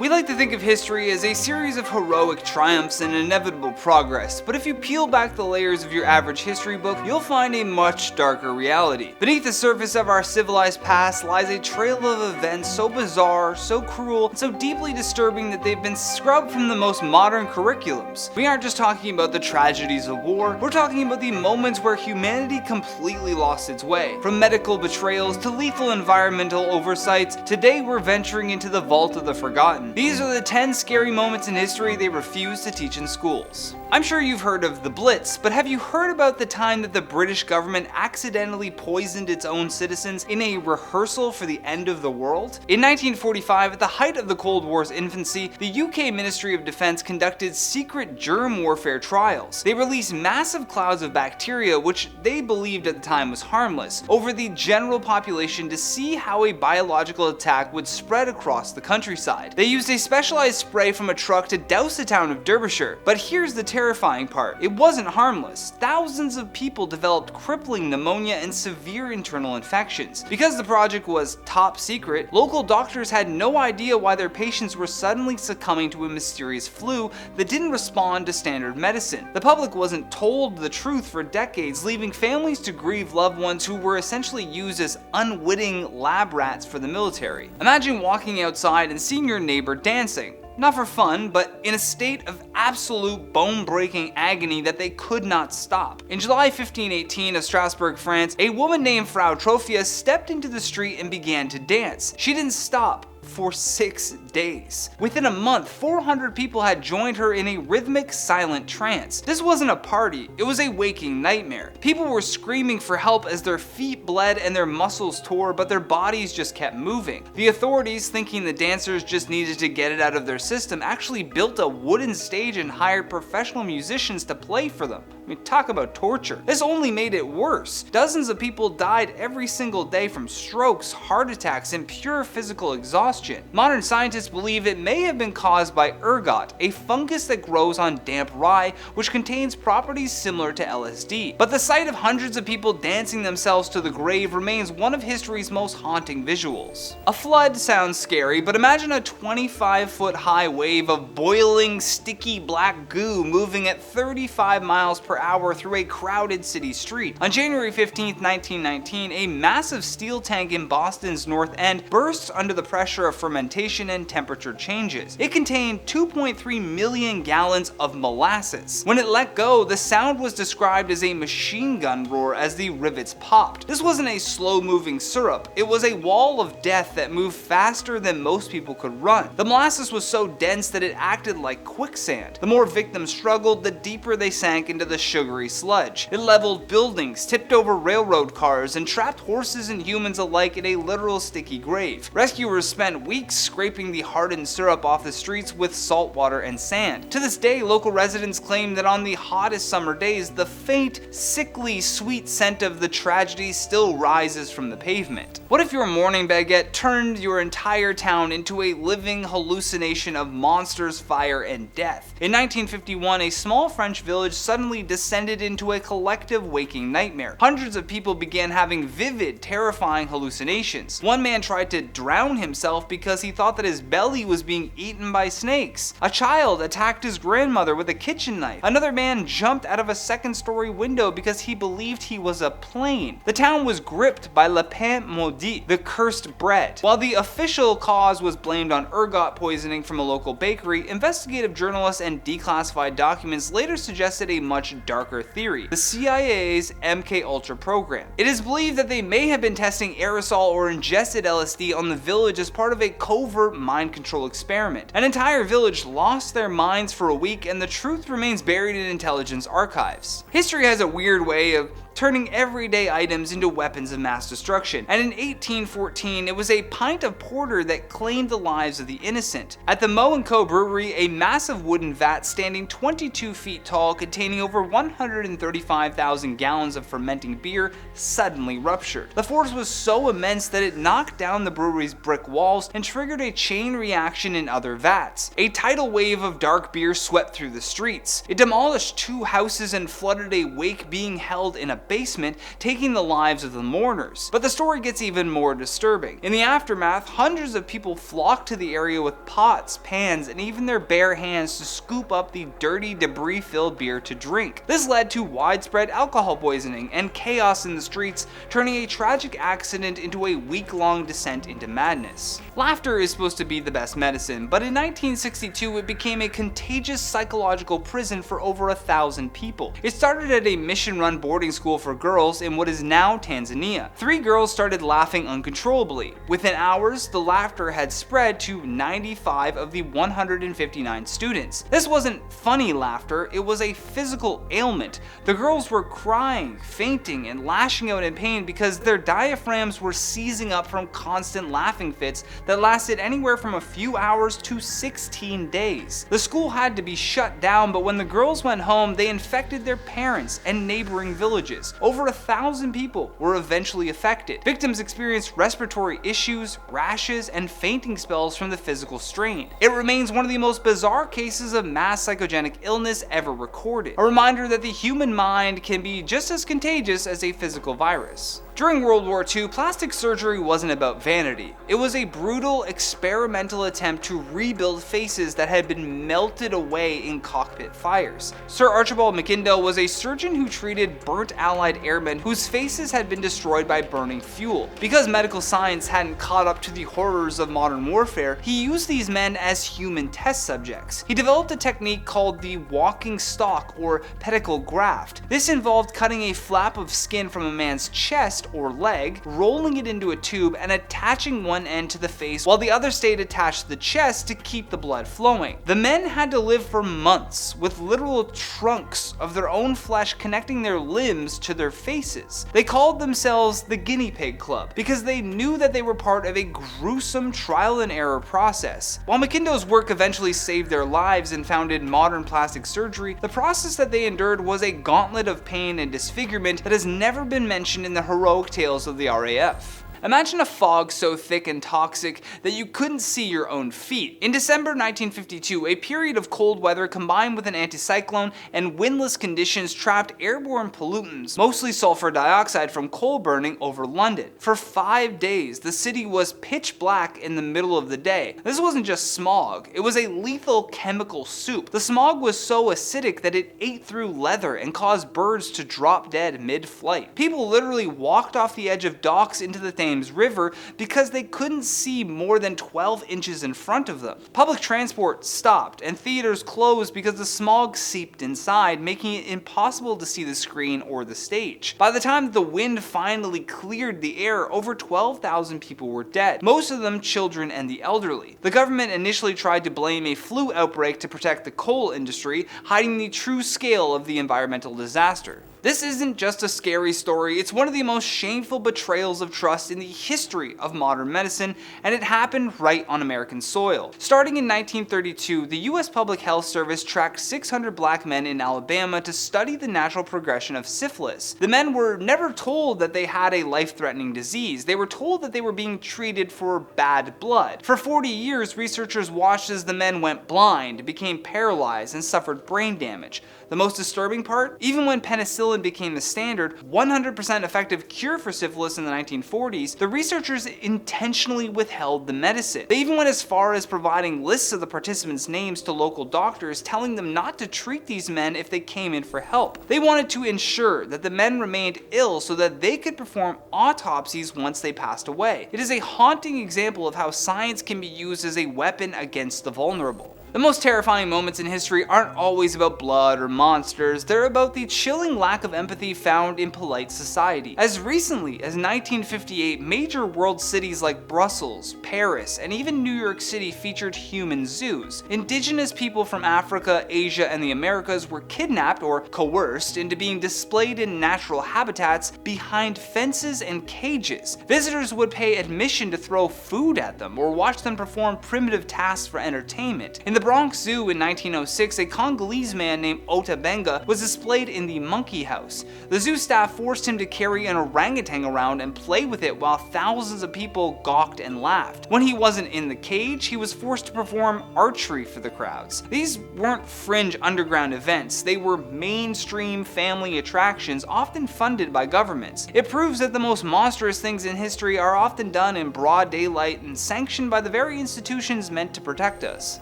We like to think of history as a series of heroic triumphs and inevitable progress, but if you peel back the layers of your average history book, you'll find a much darker reality. Beneath the surface of our civilized past lies a trail of events so bizarre, so cruel, and so deeply disturbing that they've been scrubbed from the most modern curriculums. We aren't just talking about the tragedies of war, we're talking about the moments where humanity completely lost its way. From medical betrayals to lethal environmental oversights, today we're venturing into the vault of the forgotten. These are the 10 scary moments in history they refuse to teach in schools. I'm sure you've heard of the Blitz, but have you heard about the time that the British government accidentally poisoned its own citizens in a rehearsal for the end of the world? In 1945, at the height of the Cold War's infancy, the UK Ministry of Defense conducted secret germ warfare trials. They released massive clouds of bacteria, which they believed at the time was harmless, over the general population to see how a biological attack would spread across the countryside. They used a specialized spray from a truck to douse the town of Derbyshire, but here's the terrifying part. It wasn't harmless. Thousands of people developed crippling pneumonia and severe internal infections. Because the project was top secret, local doctors had no idea why their patients were suddenly succumbing to a mysterious flu that didn't respond to standard medicine. The public wasn't told the truth for decades, leaving families to grieve loved ones who were essentially used as unwitting lab rats for the military. Imagine walking outside and seeing your neighbor dancing. Not for fun, but in a state of absolute bone-breaking agony that they could not stop. In July 1518 of Strasbourg, France, a woman named Frau Trophia stepped into the street and began to dance. She didn't stop for 6 days. Within a month, 400 people had joined her in a rhythmic, silent trance. This wasn't a party, it was a waking nightmare. People were screaming for help as their feet bled and their muscles tore, but their bodies just kept moving. The authorities, thinking the dancers just needed to get it out of their system, actually built a wooden stage and hired professional musicians to play for them. I mean, talk about torture. This only made it worse. Dozens of people died every single day from strokes, heart attacks, and pure physical exhaustion. Modern scientists believe it may have been caused by ergot, a fungus that grows on damp rye, which contains properties similar to LSD. But the sight of hundreds of people dancing themselves to the grave remains one of history's most haunting visuals. A flood sounds scary, but imagine a 25-foot high wave of boiling, sticky black goo moving at 35 miles per hour through a crowded city street. On January 15, 1919, a massive steel tank in Boston's North End bursts under the pressure of fermentation and temperature changes. It contained 2.3 million gallons of molasses. When it let go, the sound was described as a machine gun roar as the rivets popped. This wasn't a slow-moving syrup. It was a wall of death that moved faster than most people could run. The molasses was so dense that it acted like quicksand. The more victims struggled, the deeper they sank into the sugary sludge. It leveled buildings, tipped over railroad cars, and trapped horses and humans alike in a literal sticky grave. Rescuers spent weeks scraping the hardened syrup off the streets with salt water and sand. To this day, local residents claim that on the hottest summer days, the faint, sickly, sweet scent of the tragedy still rises from the pavement. What if your morning baguette turned your entire town into a living hallucination of monsters, fire, and death? In 1951, a small French village suddenly descended into a collective waking nightmare. Hundreds of people began having vivid, terrifying hallucinations. One man tried to drown himself because he thought that his belly was being eaten by snakes. A child attacked his grandmother with a kitchen knife. Another man jumped out of a second-story window because he believed he was a plane. The town was gripped by le pain maudit, the cursed bread. While the official cause was blamed on ergot poisoning from a local bakery, investigative journalists and declassified documents later suggested a much darker theory: the CIA's MKUltra program. It is believed that they may have been testing aerosol or ingested LSD on the village as part of a covert mind control experiment. An entire village lost their minds for a week, and the truth remains buried in intelligence archives. History has a weird way of turning everyday items into weapons of mass destruction. And in 1814, it was a pint of porter that claimed the lives of the innocent. At the Moe & Co brewery, a massive wooden vat standing 22 feet tall containing over 135,000 gallons of fermenting beer suddenly ruptured. The force was so immense that it knocked down the brewery's brick walls and triggered a chain reaction in other vats. A tidal wave of dark beer swept through the streets. It demolished 2 houses and flooded a wake being held in a basement, taking the lives of the mourners. But the story gets even more disturbing. In the aftermath, hundreds of people flocked to the area with pots, pans, and even their bare hands to scoop up the dirty, debris-filled beer to drink. This led to widespread alcohol poisoning and chaos in the streets, turning a tragic accident into a week-long descent into madness. Laughter is supposed to be the best medicine, but in 1962 it became a contagious psychological prison for over 1,000 people. It started at a mission-run boarding school for girls in what is now Tanzania. 3 girls started laughing uncontrollably. Within hours, the laughter had spread to 95 of the 159 students. This wasn't funny laughter, it was a physical ailment. The girls were crying, fainting, and lashing out in pain because their diaphragms were seizing up from constant laughing fits that lasted anywhere from a few hours to 16 days. The school had to be shut down, but when the girls went home, they infected their parents and neighboring villages. Over 1,000 people were eventually affected. Victims experienced respiratory issues, rashes, and fainting spells from the physical strain. It remains one of the most bizarre cases of mass psychogenic illness ever recorded. A reminder that the human mind can be just as contagious as a physical virus. During World War II, plastic surgery wasn't about vanity. It was a brutal, experimental attempt to rebuild faces that had been melted away in cockpit fires. Sir Archibald McIndoe was a surgeon who treated burnt Allied airmen whose faces had been destroyed by burning fuel. Because medical science hadn't caught up to the horrors of modern warfare, he used these men as human test subjects. He developed a technique called the walking stock or pedicle graft. This involved cutting a flap of skin from a man's chest or leg, rolling it into a tube, and attaching one end to the face while the other stayed attached to the chest to keep the blood flowing. The men had to live for months with literal trunks of their own flesh connecting their limbs to their faces. They called themselves the Guinea Pig Club because they knew that they were part of a gruesome trial and error process. While McIndoe's work eventually saved their lives and founded modern plastic surgery, the process that they endured was a gauntlet of pain and disfigurement that has never been mentioned in the heroic tales of the RAF. Imagine a fog so thick and toxic that you couldn't see your own feet. In December 1952, a period of cold weather combined with an anticyclone and windless conditions trapped airborne pollutants, mostly sulfur dioxide from coal burning, over London. For 5 days, the city was pitch black in the middle of the day. This wasn't just smog, it was a lethal chemical soup. The smog was so acidic that it ate through leather and caused birds to drop dead mid-flight. People literally walked off the edge of docks into the Thames River because they couldn't see more than 12 inches in front of them. Public transport stopped and theaters closed because the smog seeped inside, making it impossible to see the screen or the stage. By the time the wind finally cleared the air, over 12,000 people were dead, most of them children and the elderly. The government initially tried to blame a flu outbreak to protect the coal industry, hiding the true scale of the environmental disaster. This isn't just a scary story, it's one of the most shameful betrayals of trust in the history of modern medicine, and it happened right on American soil. Starting in 1932, the US Public Health Service tracked 600 black men in Alabama to study the natural progression of syphilis. The men were never told that they had a life-threatening disease, they were told that they were being treated for bad blood. For 40 years, researchers watched as the men went blind, became paralyzed, and suffered brain damage. The most disturbing part? Even when penicillin became the standard, 100% effective cure for syphilis in the 1940s, the researchers intentionally withheld the medicine. They even went as far as providing lists of the participants' names to local doctors, telling them not to treat these men if they came in for help. They wanted to ensure that the men remained ill so that they could perform autopsies once they passed away. It is a haunting example of how science can be used as a weapon against the vulnerable. The most terrifying moments in history aren't always about blood or monsters, they're about the chilling lack of empathy found in polite society. As recently as 1958, major world cities like Brussels, Paris, and even New York City featured human zoos. Indigenous people from Africa, Asia, and the Americas were kidnapped or coerced into being displayed in natural habitats behind fences and cages. Visitors would pay admission to throw food at them or watch them perform primitive tasks for entertainment. In the Bronx Zoo in 1906, a Congolese man named Ota Benga was displayed in the monkey house. The zoo staff forced him to carry an orangutan around and play with it while thousands of people gawked and laughed. When he wasn't in the cage, he was forced to perform archery for the crowds. These weren't fringe underground events, they were mainstream family attractions often funded by governments. It proves that the most monstrous things in history are often done in broad daylight and sanctioned by the very institutions meant to protect us.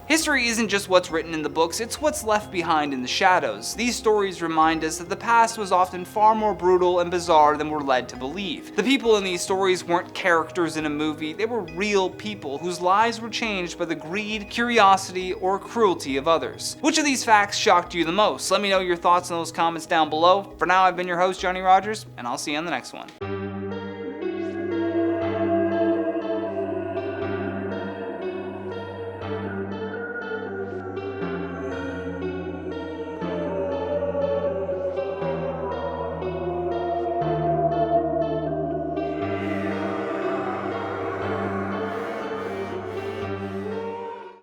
History isn't just what's written in the books, it's what's left behind in the shadows. These stories remind us that the past was often far more brutal and bizarre than we're led to believe. The people in these stories weren't characters in a movie, they were real people whose lives were changed by the greed, curiosity, or cruelty of others. Which of these facts shocked you the most? Let me know your thoughts in those comments down below. For now, I've been your host, Johnny Rogers, and I'll see you on the next one.